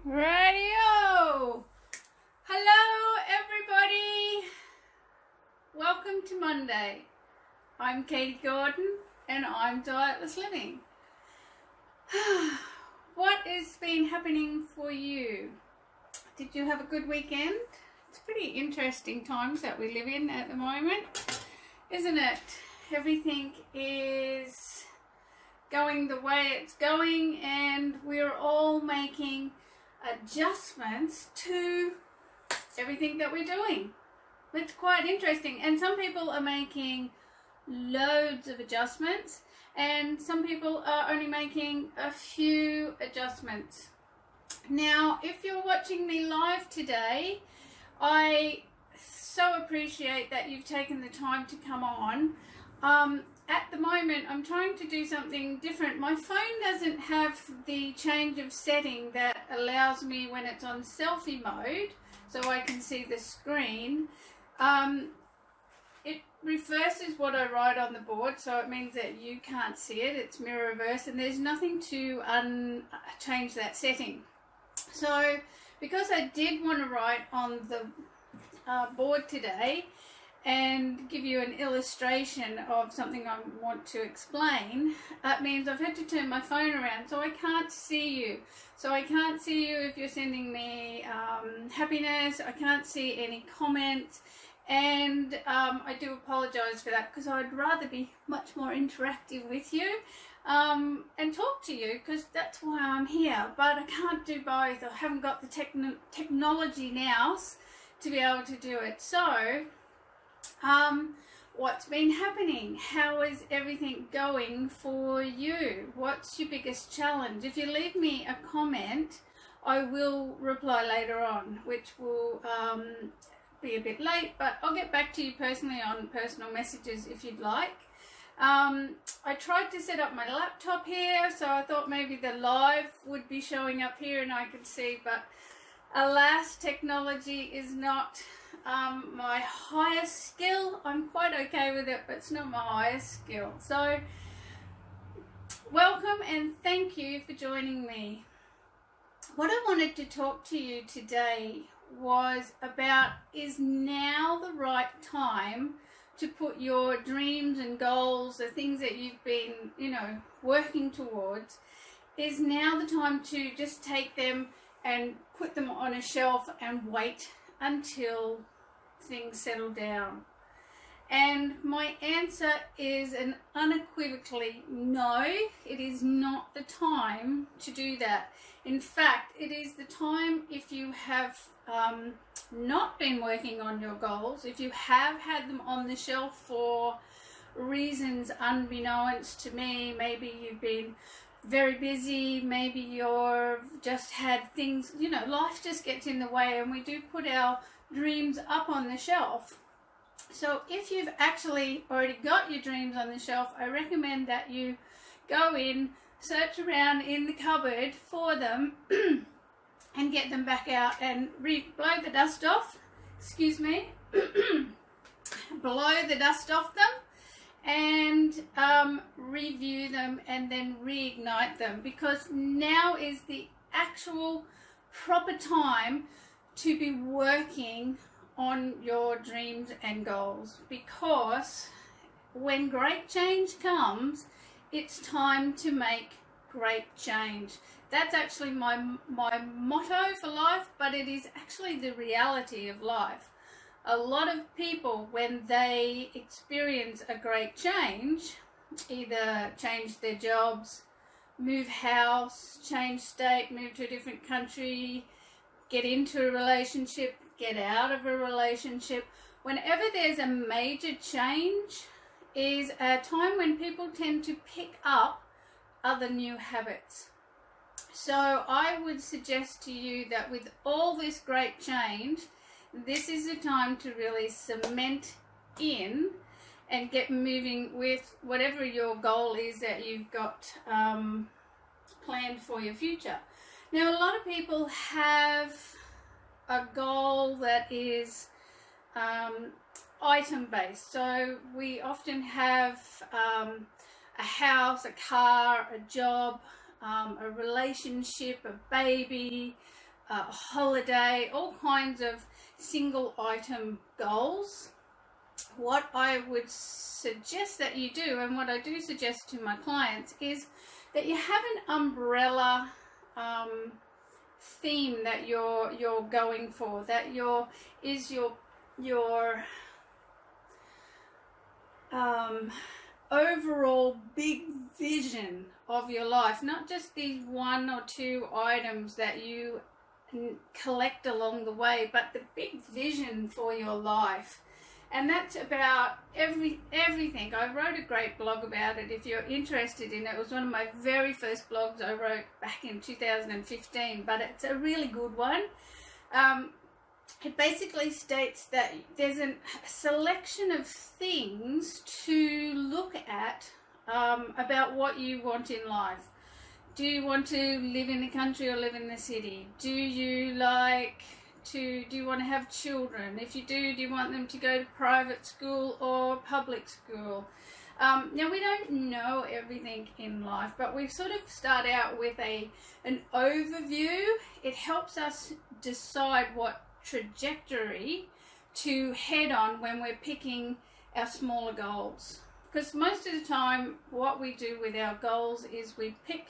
Radio! Hello everybody! Welcome to Monday. I'm Katie Gordon and I'm Dietless Living. What has been happening for you? Did you have a good weekend? It's pretty interesting times that we live in at the moment, isn't it? Everything is going the way it's going and we're all making adjustments to everything that we're doing. It's quite interesting, and some people are making loads of adjustments and some people are only making a few adjustments. Now, if you're watching me live today, I so appreciate that you've taken the time to come on. At the moment, I'm trying to do something different. My phone doesn't have the change of setting that allows me when it's on selfie mode, so I can see the screen. It reverses what I write on the board, so it means that you can't see it. It's mirror reverse, and there's nothing to change that setting. So, because I did want to write on the board today, and give you an illustration of something I want to explain, that means I've had to turn my phone around, so I can't see you. So I can't see you if you're sending me happiness. I can't see any comments, and I do apologize for that, because I'd rather be much more interactive with you and talk to you, because that's why I'm here. But I can't do both. I haven't got the technology now to be able to do it. So what's been happening? How is everything going for you? What's your biggest challenge? If you leave me a comment, I will reply later on, which will be a bit late, but I'll get back to you personally on personal messages if you'd like. I tried to set up my laptop here, so I thought maybe the live would be showing up here and I could see, but alas, technology is not my highest skill. I'm quite okay with it, but it's not my highest skill. So welcome and thank you for joining me. What I wanted to talk to you today was about, is now the right time to put your dreams and goals, the things that you've been, working towards, is now the time to just take them and put them on a shelf and wait until things settle down? And my answer is an unequivocally no. It is not the time to do that. In fact, it is the time, if you have not been working on your goals, if you have had them on the shelf for reasons unbeknownst to me, maybe you've been very busy, maybe you've just had things, life just gets in the way, and we do put our dreams up on the shelf. So if you've actually already got your dreams on the shelf, I recommend that you go in, search around in the cupboard for them and get them back out and blow the dust off, blow the dust off them, and review them and then reignite them, because now is the actual proper time to be working on your dreams and goals, because when great change comes, it's time to make great change. That's actually my motto for life, but it is actually the reality of life. A lot of people, when they experience a great change, either change their jobs, move house, change state, move to a different country, get into a relationship, get out of a relationship, whenever there's a major change, is a time when people tend to pick up other new habits. So I would suggest to you that with all this great change, this is the time to really cement in and get moving with whatever your goal is that you've got planned for your future. Now, a lot of people have a goal that is item based. So we often have a house, a car, a job, a relationship, a baby, a holiday, all kinds of single item goals. What I would suggest that you do, and what I do suggest to my clients, is that you have an umbrella theme that you're going for, that your overall big vision of your life, not just these 1 or 2 items that you collect along the way, but the big vision for your life. And that's about everything. I wrote a great blog about it if you're interested in it. It was one of my very first blogs I wrote back in 2015, but it's a really good one. It basically states that there's a selection of things to look at about what you want in life. Do you want to live in the country or live in the city? Do you want to have children? If you do you want them to go to private school or public school? Now, we don't know everything in life, but we sort of start out with an overview. It helps us decide what trajectory to head on when we're picking our smaller goals. Because most of the time what we do with our goals is we pick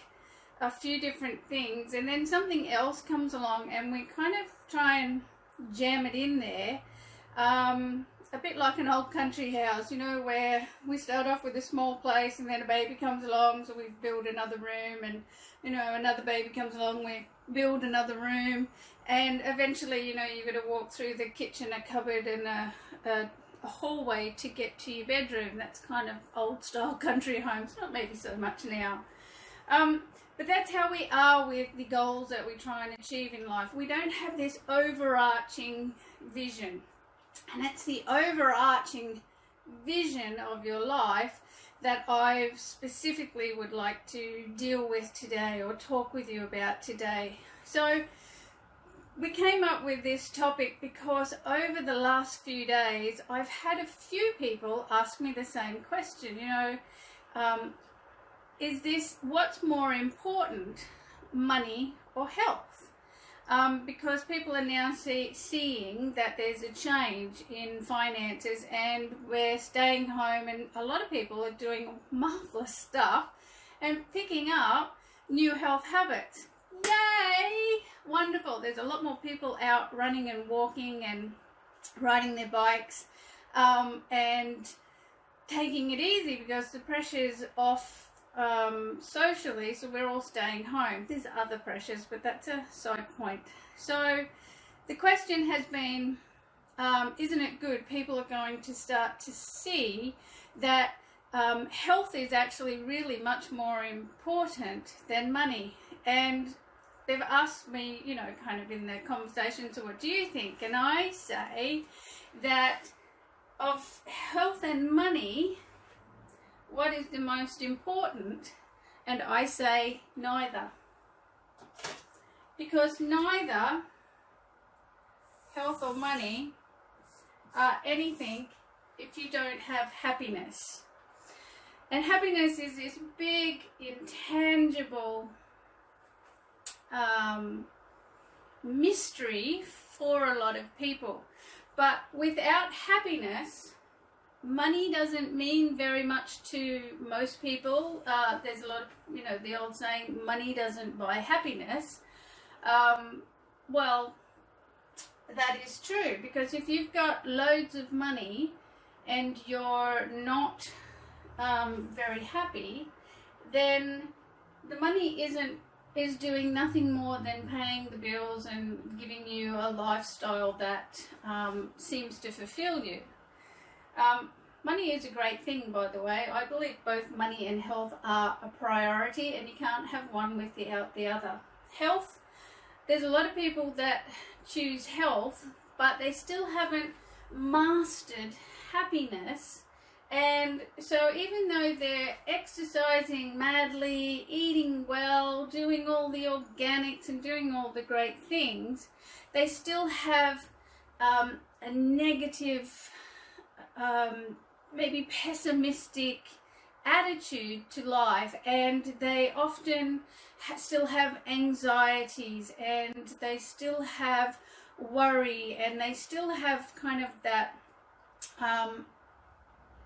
a few different things and then something else comes along and we kind of try and jam it in there. A bit like an old country house, you know, where we start off with a small place and then a baby comes along, so we build another room, and, you know, another baby comes along, we build another room, and eventually, you know, you've got to walk through the kitchen, a cupboard, and a hallway to get to your bedroom. That's kind of old style country homes, not maybe so much now. But that's how we are with the goals that we try and achieve in life. We don't have this overarching vision. And it's the overarching vision of your life that I specifically would like to deal with today, or talk with you about today. So we came up with this topic because over the last few days I've had a few people ask me the same question, you know, what's more important, money or health? Because people are now seeing that there's a change in finances and we're staying home, and a lot of people are doing marvelous stuff and picking up new health habits. Yay! Wonderful. There's a lot more people out running and walking and riding their bikes and taking it easy because the pressure's off socially, so we're all staying home. There's other pressures, but that's a side point. So the question has been, isn't it good? People are going to start to see that health is actually really much more important than money. And they've asked me, you know, kind of in the conversation, so what do you think? And I say that of health and money, what is the most important? And I say neither. Because neither health or money are anything if you don't have happiness. And happiness is this big, intangible mystery for a lot of people. But without happiness, money doesn't mean very much to most people. There's a lot of, you know, the old saying, money doesn't buy happiness. Well, that is true, because if you've got loads of money and you're not very happy, then the money is doing nothing more than paying the bills and giving you a lifestyle that seems to fulfill you. Money is a great thing, by the way. I believe both money and health are a priority, and you can't have one without the other. Health, there's a lot of people that choose health, but they still haven't mastered happiness. And so even though they're exercising madly, eating well, doing all the organics and doing all the great things, they still have a negative, maybe pessimistic attitude to life, and they often still have anxieties, and they still have worry, and they still have kind of that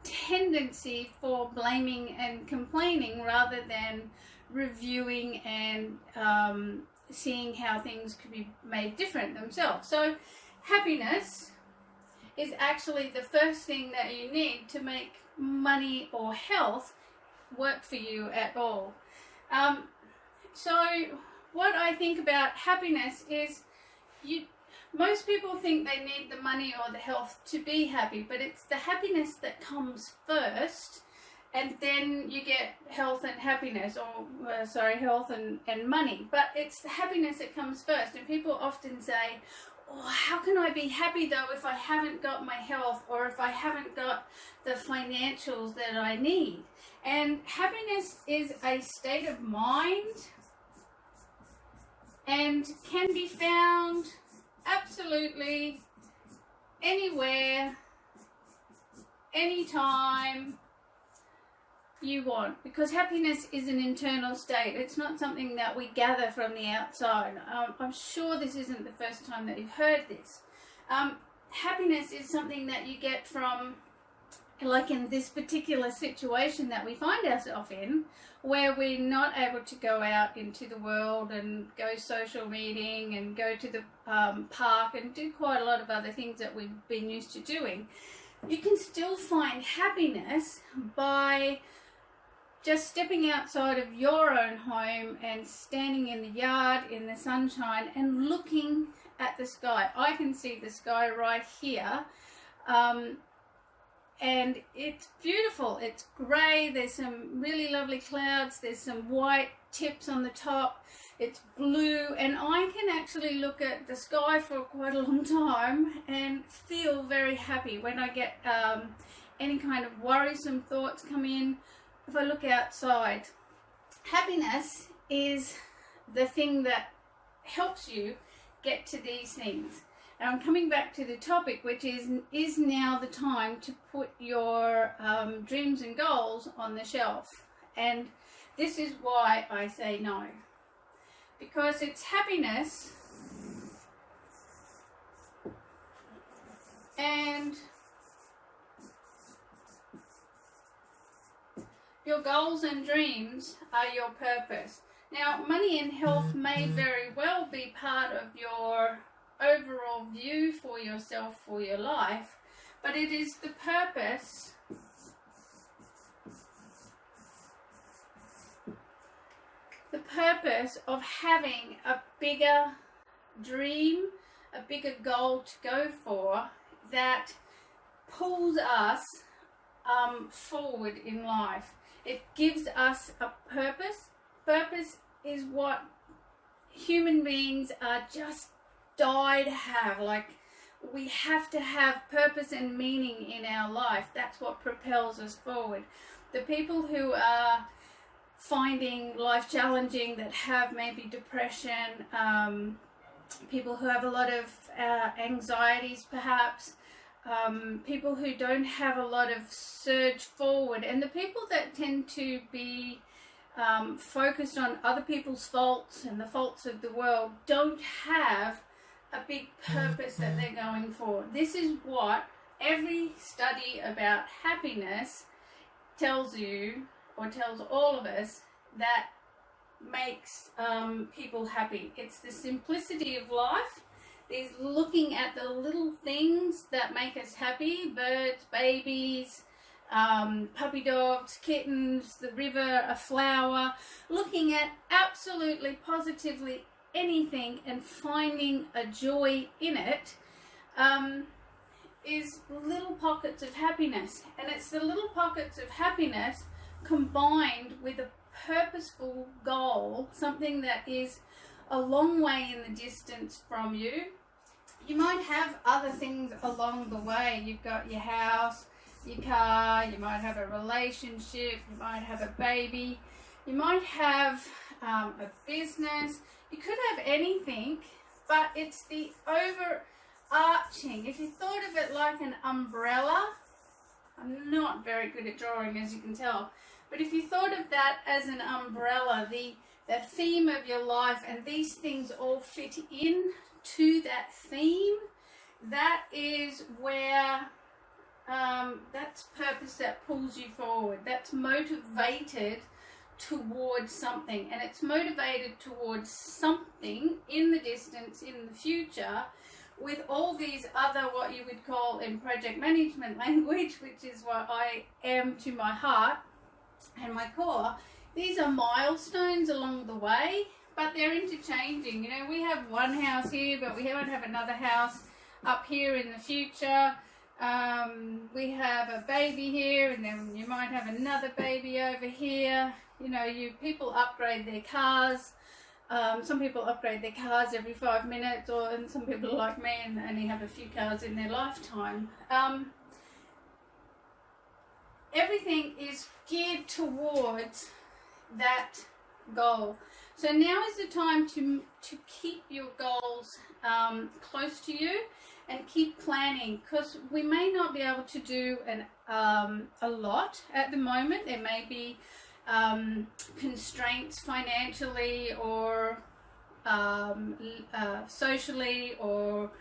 tendency for blaming and complaining rather than reviewing and seeing how things could be made different themselves. So happiness is actually the first thing that you need to make money or health work for you at all. So what I think about happiness is, most people think they need the money or the health to be happy, but it's the happiness that comes first, and then you get health and happiness, or health and money. But it's the happiness that comes first, and people often say, oh, how can I be happy though if I haven't got my health, or if I haven't got the financials that I need? And happiness is a state of mind and can be found absolutely anywhere, anytime you want, because happiness is an internal state. It's not something that we gather from the outside. I'm sure this isn't the first time that you've heard this. Happiness is something that you get from, like in this particular situation that we find ourselves in, where we're not able to go out into the world and go social meeting and go to the park and do quite a lot of other things that we've been used to doing. You can still find happiness by just stepping outside of your own home and standing in the yard in the sunshine and looking at the sky. I can see the sky right here. And it's beautiful. It's grey. There's some really lovely clouds. There's some white tips on the top. It's blue, and I can actually look at the sky for quite a long time and feel very happy when I get any kind of worrisome thoughts come in. If I look outside, happiness is the thing that helps you get to these things. And I'm coming back to the topic, which is now the time to put your dreams and goals on the shelf? And this is why I say no. Because it's happiness and your goals and dreams are your purpose. Now, money and health may very well be part of your overall view for yourself, for your life, but it is the purpose of having a bigger dream, a bigger goal to go for, that pulls us forward in life. It gives us a purpose. Purpose is what human beings are just die to have. Like, we have to have purpose and meaning in our life. That's what propels us forward. The people who are finding life challenging, that have maybe depression, people who have a lot of anxieties perhaps, people who don't have a lot of surge forward, and the people that tend to be focused on other people's faults and the faults of the world don't have a big purpose that they're going for. This is what every study about happiness tells you, or tells all of us, that makes people happy. It's the simplicity of life. There's looking at the little things that make us happy: birds, babies, puppy dogs, kittens, the river, a flower. Looking at absolutely positively anything and finding a joy in it is little pockets of happiness. And it's the little pockets of happiness combined with a purposeful goal, something that is a long way in the distance from you. You might have other things along the way. You've got your house, your car, you might have a relationship, you might have a baby, you might have a business, you could have anything, but it's the overarching. If you thought of it like an umbrella, I'm not very good at drawing, as you can tell, But if you thought of that as an umbrella, the theme of your life, and these things all fit in to that theme, that is where that's purpose that pulls you forward. That's motivated towards something, and it's motivated towards something in the distance, in the future, with all these other, what you would call in project management language, which is what I am to my heart and my core. These are milestones along the way, but they're interchanging. You know, we have one house here, but we won't have another house up here in the future. We have a baby here, and then you might have another baby over here. You know, people upgrade their cars. Some people upgrade their cars every 5 minutes, and some people are like me and only have a few cars in their lifetime. Everything is geared towards that goal. So now is the time to keep your goals close to you and keep planning, because we may not be able to do a lot at the moment. There may be constraints financially or socially, or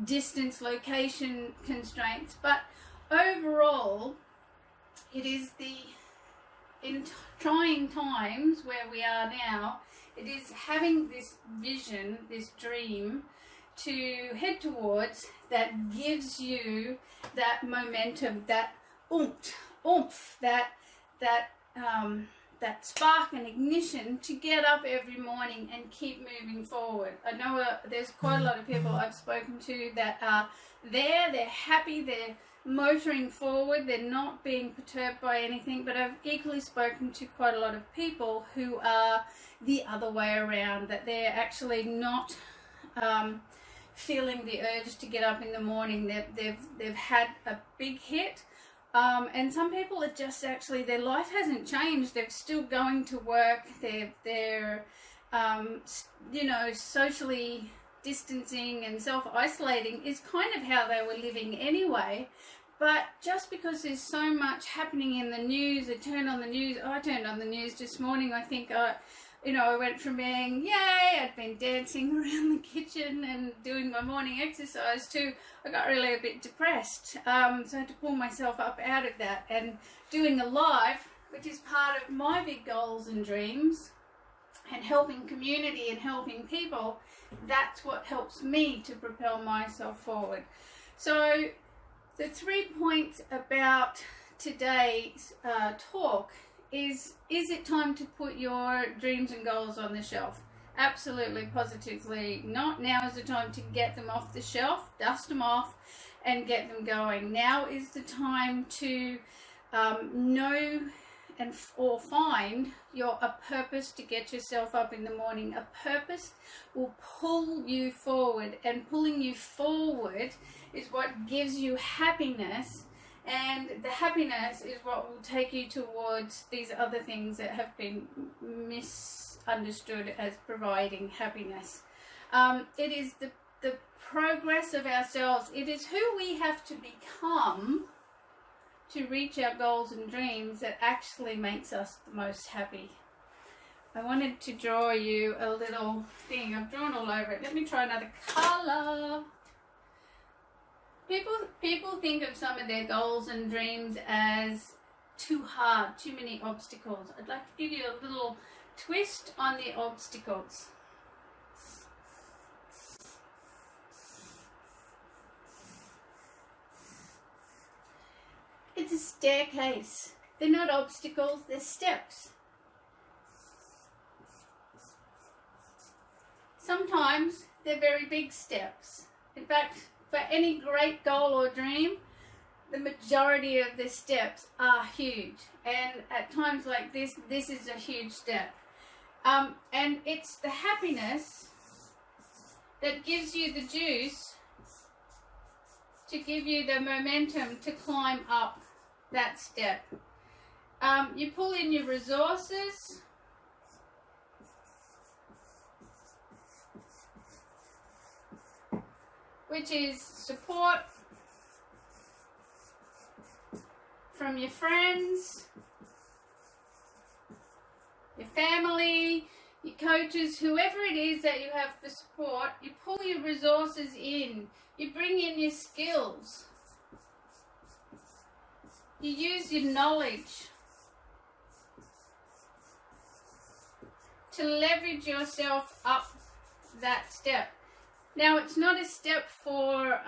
distance, location constraints, but overall it is in trying times where we are now, it is having this vision, this dream to head towards, that gives you that momentum, that oomph, that spark and ignition to get up every morning and keep moving forward. I know there's quite a lot of people I've spoken to that are there, they're happy, they're motoring forward, they're not being perturbed by anything, but I've equally spoken to quite a lot of people who are the other way around, that they're actually not feeling the urge to get up in the morning. They've had a big hit. And some people are just actually, their life hasn't changed. They're still going to work. They're you know, socially distancing and self-isolating is kind of how they were living anyway. But just because there's so much happening in the news, I turned on the news this morning. I think, you know, I went from being, yay, I'd been dancing around the kitchen and doing my morning exercise, to I got really a bit depressed. So I had to pull myself up out of that, and doing a live, which is part of my big goals and dreams, and helping community and helping people, that's what helps me to propel myself forward. So the 3 points about today's talk is it time to put your dreams and goals on the shelf? Absolutely, positively not. Now is the time to get them off the shelf, dust them off, and get them going. Now is the time to know or find a purpose to get yourself up in the morning. A purpose will pull you forward, and pulling you forward is what gives you happiness, and the happiness is what will take you towards these other things that have been misunderstood as providing happiness. It is the progress of ourselves. It is who we have to become to reach our goals and dreams that actually makes us the most happy. I wanted to draw you a little thing. I've drawn all over it. Let me try another colour. People think of some of their goals and dreams as too hard, too many obstacles. I'd like to give you a little twist on the obstacles. It's a staircase. They're not obstacles, they're steps. Sometimes they're very big steps. In fact, for any great goal or dream, the majority of the steps are huge. And at times like this is a huge step. And it's the happiness that gives you the juice to give you the momentum to climb up that step. You pull in your resources, which is support from your friends, your family, your coaches, whoever it is that you have for support, you pull your resources in, you bring in your skills, you use your knowledge to leverage yourself up that step. Now, it's not a step for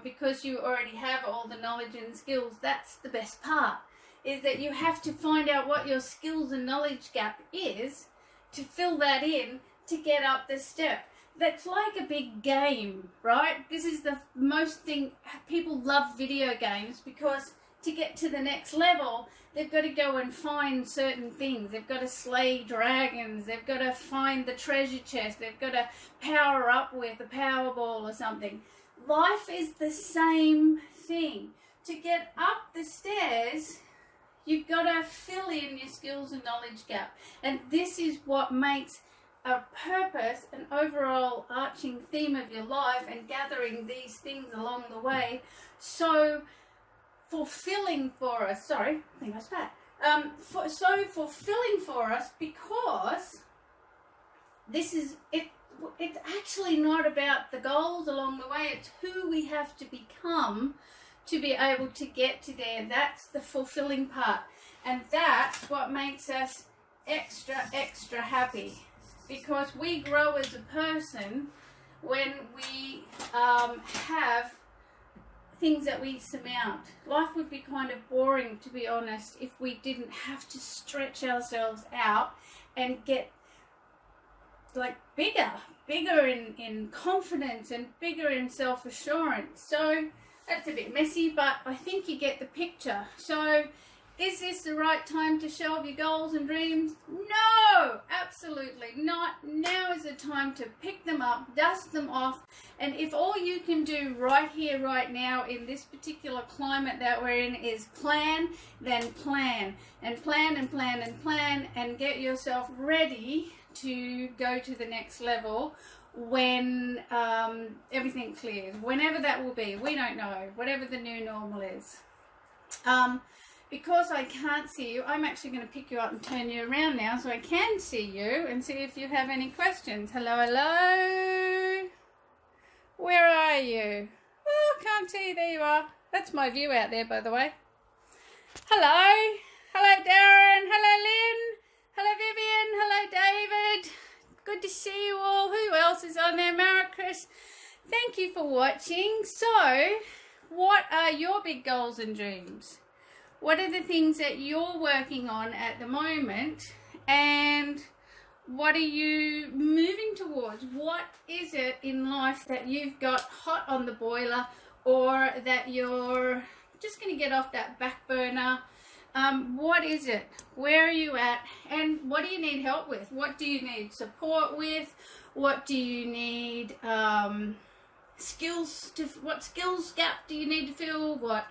because you already have all the knowledge and skills. That's the best part, is that you have to find out what your skills and knowledge gap is to fill that in to get up the step. That's like a big game, right? This is the most thing. People love video games because to get to the next level, they've got to go and find certain things. They've got to slay dragons. They've got to find the treasure chest. They've got to power up with a Powerball or something. Life is the same thing. To get up the stairs, you've got to fill in your skills and knowledge gap. And this is what makes a purpose, an overall arching theme of your life, and gathering these things along the way so fulfilling for us. Sorry, I think I was bad. So fulfilling for us, because this is it. It's actually not about the goals along the way. It's who we have to become to be able to get to there. That's the fulfilling part, and that's what makes us extra happy, because we grow as a person when we have things that we surmount. Life would be kind of boring, to be honest, if we didn't have to stretch ourselves out and get like bigger in confidence and bigger in self-assurance. So that's a bit messy, but I think you get the picture. So is this the right time to shelve your goals and dreams? No, absolutely not. Now is the time to pick them up, dust them off, and if all you can do right here, right now, in this particular climate that we're in is plan, then plan, and plan and plan and plan, and get yourself ready to go to the next level when everything clears, whenever that will be. We don't know, whatever the new normal is. Because I can't see you, I'm actually going to pick you up and turn you around now so I can see you and see if you have any questions. Hello, hello. Where are you? Oh, can't see you. There you are. That's my view out there, by the way. Hello. Hello, Darren. Hello, Lynn. Hello, Vivian. Hello, David. Good to see you all. Who else is on there? Maricris. Thank you for watching. So, what are your big goals and dreams? What are the things that you're working on at the moment, and what are you moving towards? What is it in life that you've got hot on the boiler, or that you're just going to get off that back burner? What is it? Where are you at? And what do you need help with? What do you need support with? What do you need skills to? What skills gap do you need to fill? What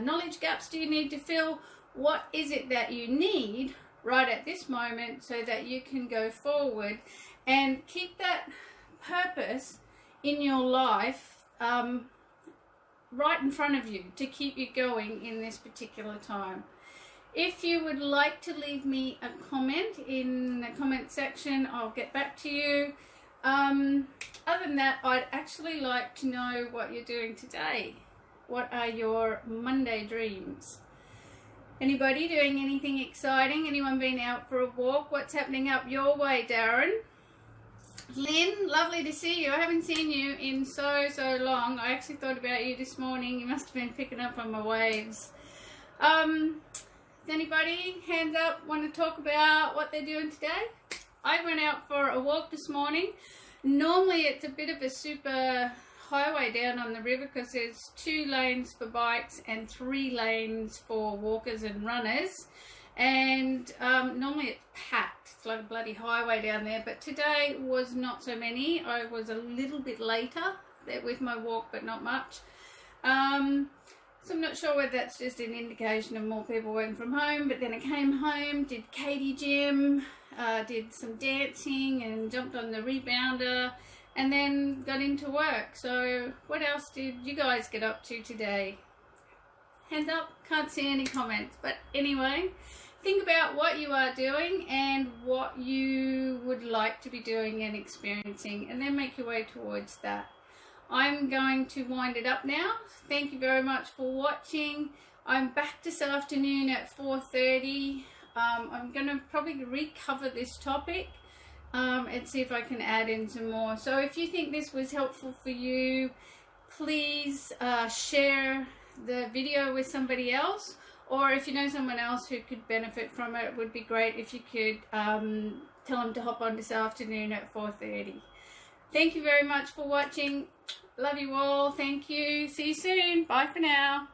knowledge gaps do you need to fill? What is it that you need right at this moment so that you can go forward and keep that purpose in your life right in front of you to keep you going in this particular time? If you would like to leave me a comment in the comment section, I'll get back to you. Other than that, I'd actually like to know what you're doing today. What are your Monday dreams? Anybody doing anything exciting? Anyone been out for a walk? What's happening up your way, Darren? Lynn, lovely to see you. I haven't seen you in so long. I actually thought about you this morning. You must have been picking up on my waves. Anybody, hands up, want to talk about what they're doing today? I went out for a walk this morning. Normally it's a bit of a super highway down on the river because there's 2 lanes for bikes and 3 lanes for walkers and runners, and normally it's packed. It's like a bloody highway down there, but today was not so many. I was a little bit later with my walk, but not much. So I'm not sure whether that's just an indication of more people working from home, but then I came home, did Katie gym, did some dancing and jumped on the rebounder, and then got into work. So what else did you guys get up to today? Hands up, can't see any comments. But anyway, think about what you are doing and what you would like to be doing and experiencing, and then make your way towards that. I'm going to wind it up now. Thank you very much for watching. I'm back this afternoon at 4:30. I'm going to probably recover this topic and see if I can add in some more. So if you think this was helpful for you, please share the video with somebody else, or if you know someone else who could benefit from it, it would be great if you could tell them to hop on this afternoon at 4:30. Thank you very much for watching. Love you all. Thank you. See you soon. Bye for now.